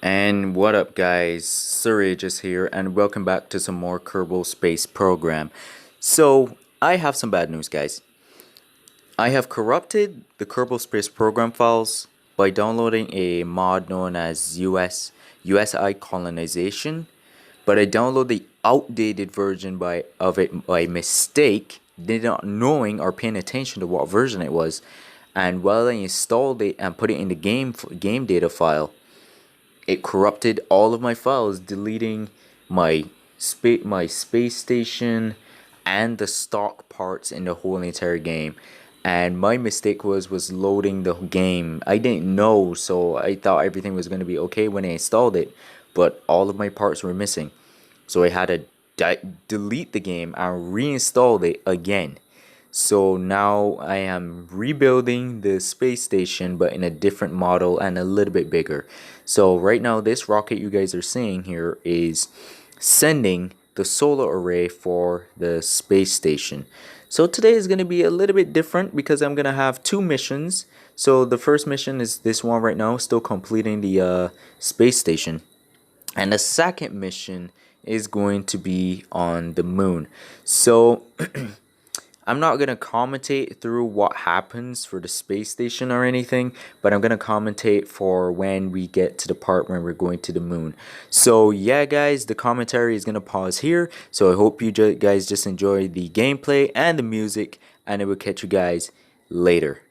And what up, guys? Suraj is here, and welcome back to some more Kerbal Space Program. So, I have some bad news, guys. I have corrupted the Kerbal Space Program files by downloading a mod known as USI colonization, but I downloaded the outdated version of it by mistake, not knowing or paying attention to what version it was. And while I installed it and put it in the game data file, it corrupted all of my files, deleting my space station and the stock parts in the whole entire game. And my mistake was loading the game. I didn't know, so I thought everything was going to be okay when I installed it, but all of my parts were missing. So I had to delete the game and reinstall it again. So now I am rebuilding the space station, but in a different model and a little bit bigger. So right now, this rocket you guys are seeing here is sending the solar array for the space station. So today is going to be a little bit different because I'm going to have two missions. So the first mission is this one right now, still completing the space station. And the second mission is going to be on the moon. So I'm not going to commentate through what happens for the space station or anything, but I'm going to commentate for when we get to the part when we're going to the moon. So yeah, guys, the commentary is going to pause here. So I hope you guys just enjoy the gameplay and the music, and I will catch you guys later.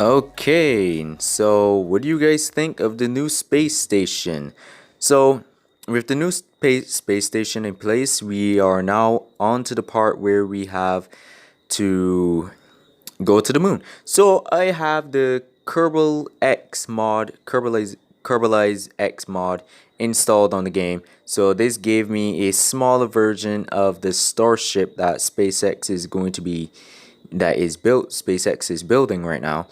Okay, so what do you guys think of the new space station? So, with the new space station in place, we are now on to the part where we have to go to the moon. So, I have the Kerbalize X mod installed on the game. So, this gave me a smaller version of the starship that SpaceX is building right now.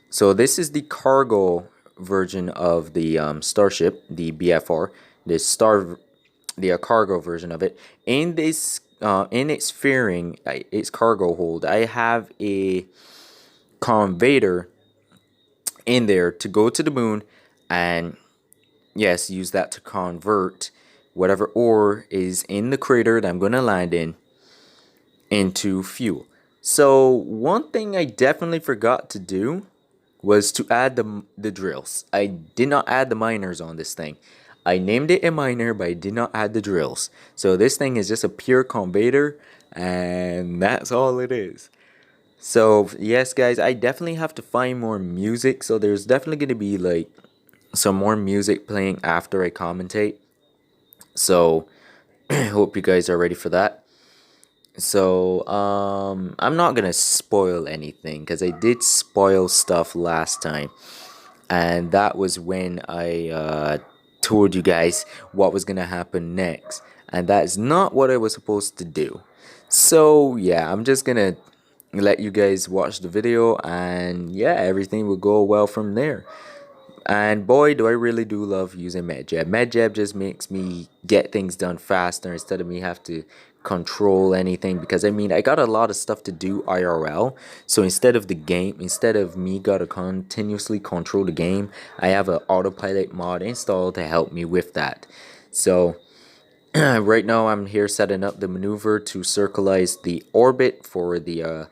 So this is the cargo version of the Starship, the BFR, the cargo version of it. In its fairing, its cargo hold, I have a conveyor in there to go to the moon, and yes, use that to convert whatever ore is in the crater that I'm gonna land in into fuel. So one thing I definitely forgot to do was to add the drills. I did not add the miners on this thing. I named it a miner, but I did not add the drills. So this thing is just a pure conveyor, and that's all it is. So yes, guys, I definitely have to find more music. So there's definitely gonna be like some more music playing after I commentate. So I hope you guys are ready for that. So, I'm not gonna spoil anything because I did spoil stuff last time, and that was when I told you guys what was gonna happen next, and that is not what I was supposed to do. So, yeah, I'm just gonna let you guys watch the video, and yeah, everything will go well from there. And boy, do I really do love using MedJab. MedJab just makes me get things done faster instead of me have to control anything, because I mean I got a lot of stuff to do IRL. So instead of me gotta continuously control the game, I have an autopilot mod installed to help me with that. So right now I'm here setting up the maneuver to circleize the orbit for the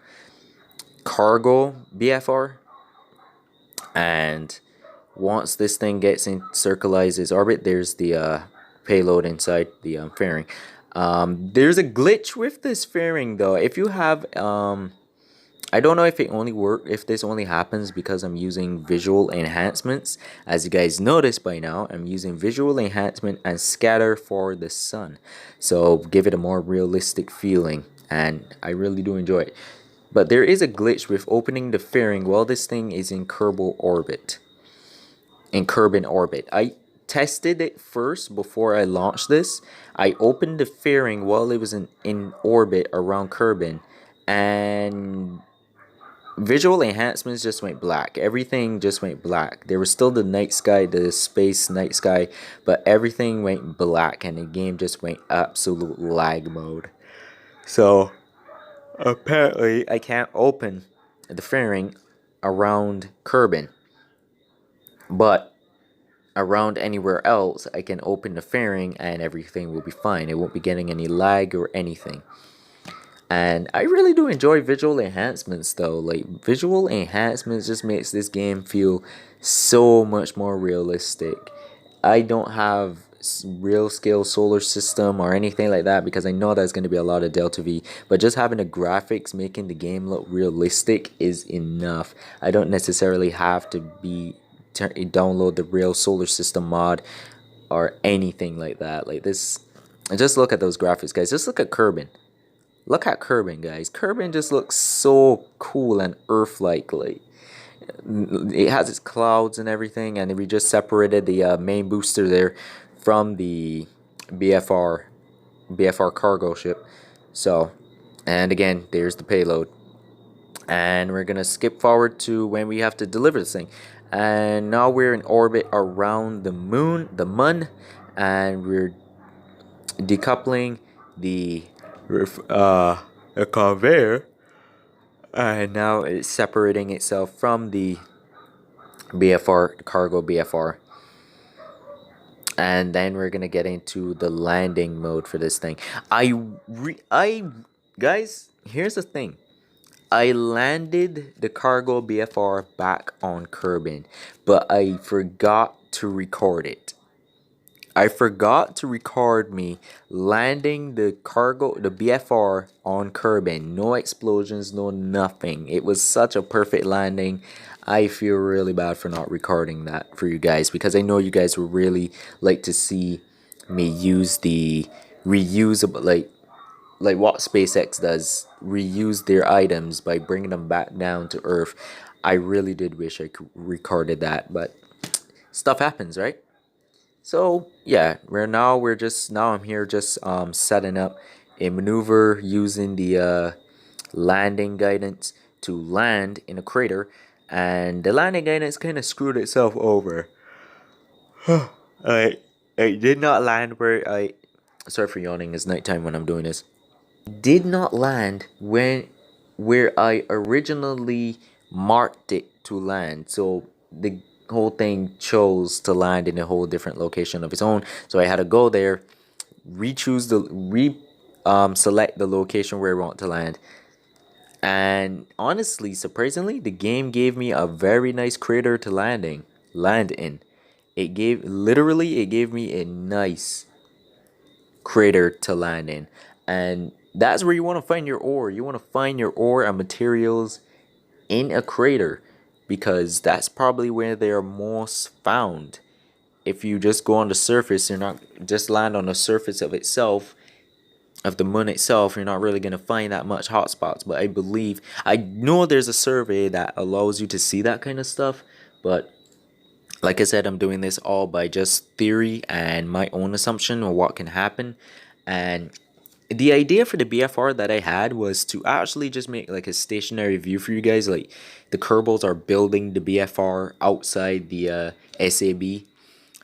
cargo BFR, and once this thing gets in circleizes orbit, there's the payload inside the fairing. There's a glitch with this fairing though. If you have I don't know if this only happens because I'm using visual enhancements. As you guys noticed by now, I'm using visual enhancement and scatter for the sun. So give it a more realistic feeling, and I really do enjoy it. But there is a glitch with opening the fairing while this thing is in Kerbal orbit. I tested it first before I launched this. I opened the fairing while it was in orbit around Kerbin, and visual enhancements just went black. Everything just went black. There was still the night sky, the space night sky, but everything went black and the game just went absolute lag mode. So apparently I can't open the fairing around Kerbin, but around anywhere else I can open the fairing and everything will be fine. It won't be getting any lag or anything. And I really do enjoy visual enhancements though. Like, visual enhancements just makes this game feel so much more realistic. I don't have real scale solar system or anything like that because I know there's going to be a lot of delta V, but just having the graphics making the game look realistic is enough. I don't necessarily have to download the real solar system mod or anything like that. Like this, just look at those graphics, guys. Just look at Kerbin. Look at Kerbin, guys. Kerbin just looks so cool and Earth-like. Like, it has its clouds and everything, and we just separated the main booster there from the BFR cargo ship. So, and again, there's the payload. And we're gonna skip forward to when we have to deliver this thing. And now we're in orbit around the mun, and we're decoupling the a conveyor, and now it's separating itself from the BFR, cargo BFR. And then we're gonna get into the landing mode for this thing. Guys, here's the thing. I landed the cargo BFR back on Kerbin, but I forgot to record it. I forgot to record me landing the cargo, the BFR on Kerbin. No explosions, no nothing. It was such a perfect landing. I feel really bad for not recording that for you guys because I know you guys would really like to see me use the reusable, like what SpaceX does, reuse their items by bringing them back down to Earth. I really did wish I could recorded that, but stuff happens, right? So yeah, we're now I'm here just setting up a maneuver using the landing guidance to land in a crater, and the landing guidance kind of screwed itself over. I I did not land where I. Sorry for yawning. It's nighttime when I'm doing this. Did not land when where I originally marked it to land. So the whole thing chose to land in a whole different location of its own. So I had to go there, re-choose the re select the location where I want to land. And honestly, surprisingly, the game gave me a very nice crater to land in. It gave me a nice crater to land in. And that's where you want to find your ore. You want to find your ore and materials in a crater because that's probably where they are most found. If you just go on the surface, you're not just land on the surface of itself, of the moon itself, you're not really going to find that much hotspots. But I know there's a survey that allows you to see that kind of stuff. But like I said, I'm doing this all by just theory and my own assumption of what can happen. And the idea for the BFR that I had was to actually just make like a stationary view for you guys. Like the Kerbals are building the BFR outside the SAB,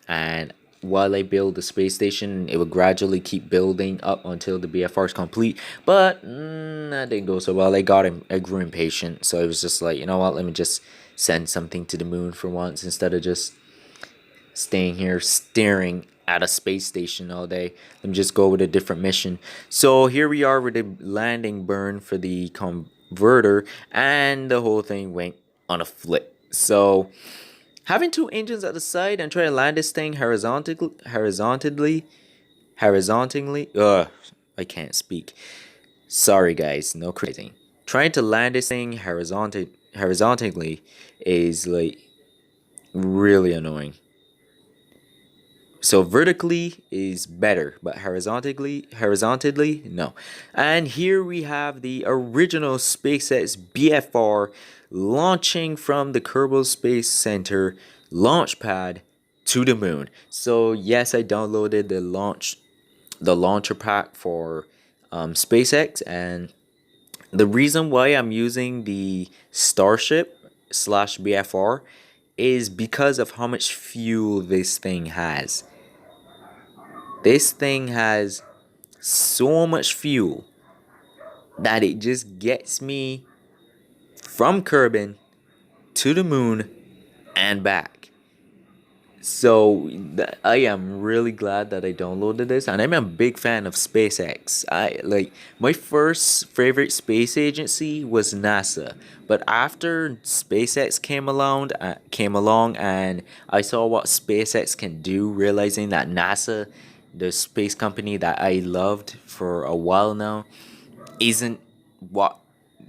and while I build the space station, it will gradually keep building up until the BFR is complete. But that didn't go so well. I grew impatient, so I was just like, you know what? Let me just send something to the moon for once instead of just staying here staring at a space station all day. Let me just go with a different mission. So here we are with the landing burn for the converter, and the whole thing went on a flip. So having two engines at the side and try to land this thing horizontally. I can't speak. Sorry guys, no crazy. Trying to land this thing horizontally is like really annoying. So vertically is better, but horizontally, no. And here we have the original SpaceX BFR launching from the Kerbal Space Center launch pad to the moon. So yes, I downloaded the launcher pack for SpaceX, and the reason why I'm using the Starship slash BFR is because of how much fuel this thing has. This thing has so much fuel that it just gets me from Kerbin to the moon and back. So I am really glad that I downloaded this, and I'm a big fan of SpaceX. I like my first favorite space agency was NASA, but after SpaceX came along, and I saw what SpaceX can do, realizing that NASA, the space company that I loved for a while now, isn't what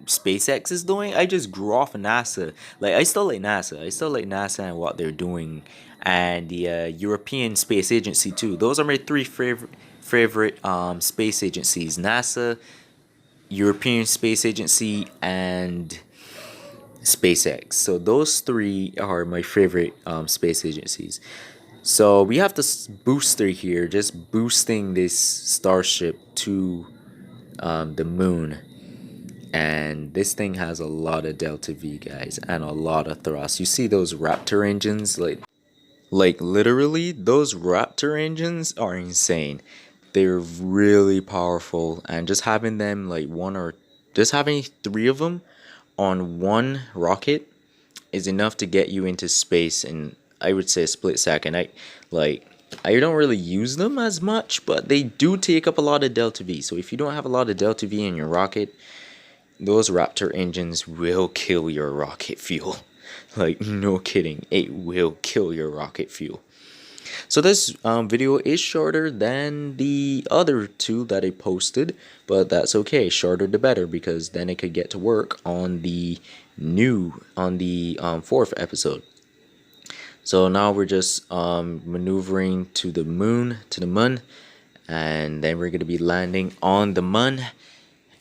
SpaceX is doing. I just grew off of NASA. Like I still like NASA. I still like NASA and what they're doing, and the European Space Agency too. Those are my three favorite space agencies: NASA, European Space Agency, and SpaceX. So those three are my favorite space agencies. So we have this booster here, just boosting this Starship to the moon. And this thing has a lot of delta V, guys, and a lot of thrust. You see those Raptor engines? Like literally, those Raptor engines are insane. They're really powerful, and just having them just having three of them on one rocket is enough to get you into space in, I would say, a split second. I don't really use them as much, but they do take up a lot of delta V. So if you don't have a lot of delta V in your rocket, those Raptor engines will kill your rocket fuel. Like, no kidding, it will kill your rocket fuel. So this video is shorter than the other two that I posted, but that's okay. Shorter the better, because then I could get to work on the fourth episode. So now we're just maneuvering to the moon, and then we're gonna be landing on the moon.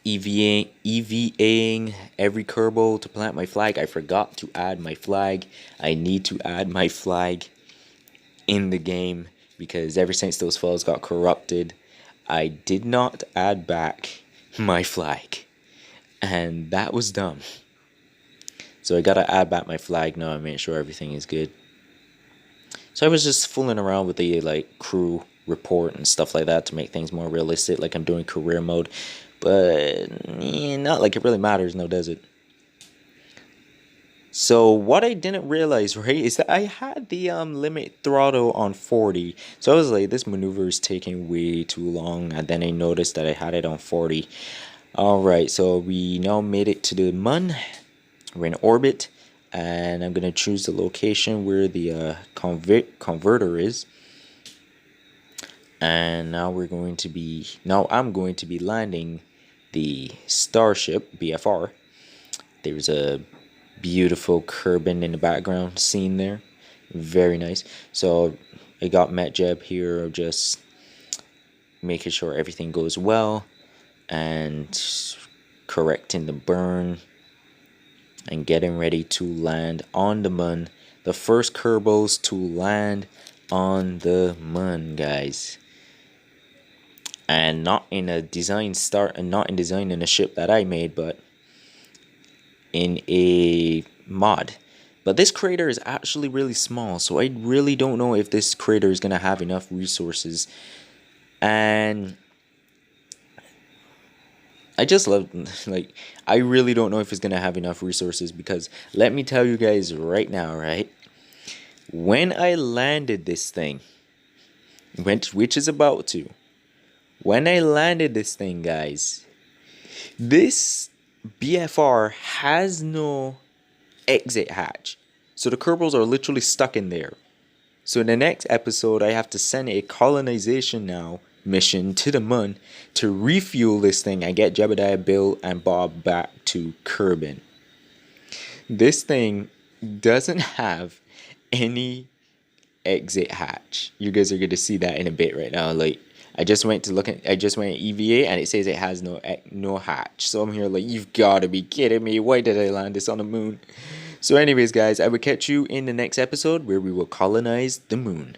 EVAing every Kerbal to plant my flag. I forgot to add my flag. I need to add my flag in the game, because ever since those files got corrupted, I did not add back my flag, and that was dumb. So I gotta add back my flag now and make sure everything is good. So I was just fooling around with the crew report and stuff like that to make things more realistic, like I'm doing career mode, but not like it really matters now, does it? So what I didn't realize, right, is that I had the limit throttle on 40. So I was like, this maneuver is taking way too long, and then I noticed that I had it on 40. Alright, so we now made it to the moon. We're in orbit, and I'm gonna choose the location where the converter is. And now I'm going to be landing the Starship BFR. There's a beautiful Kerbin in the background scene there, very nice. So I got MetJeb here, just making sure everything goes well and correcting the burn and getting ready to land on the moon. The first Kerbals to land on the moon, guys. And not in a design in a ship that I made, but in a mod. But this crater is actually really small, so I really don't know if this crater is gonna have enough resources. And I just love, I really don't know if it's gonna have enough resources, because let me tell you guys right now, right? When I landed this thing, which is about to, when I landed this thing, guys, this BFR has no exit hatch. So the Kerbals are literally stuck in there. So in the next episode, I have to send a colonization mission to the moon to refuel this thing and get Jebediah, Bill, and Bob back to Kerbin. This thing doesn't have any exit hatch. You guys are going to see that in a bit right now. I just went at EVA, and it says it has no hatch. So I'm here like, you've got to be kidding me. Why did I land this on the moon? So anyways, guys, I will catch you in the next episode where we will colonize the moon.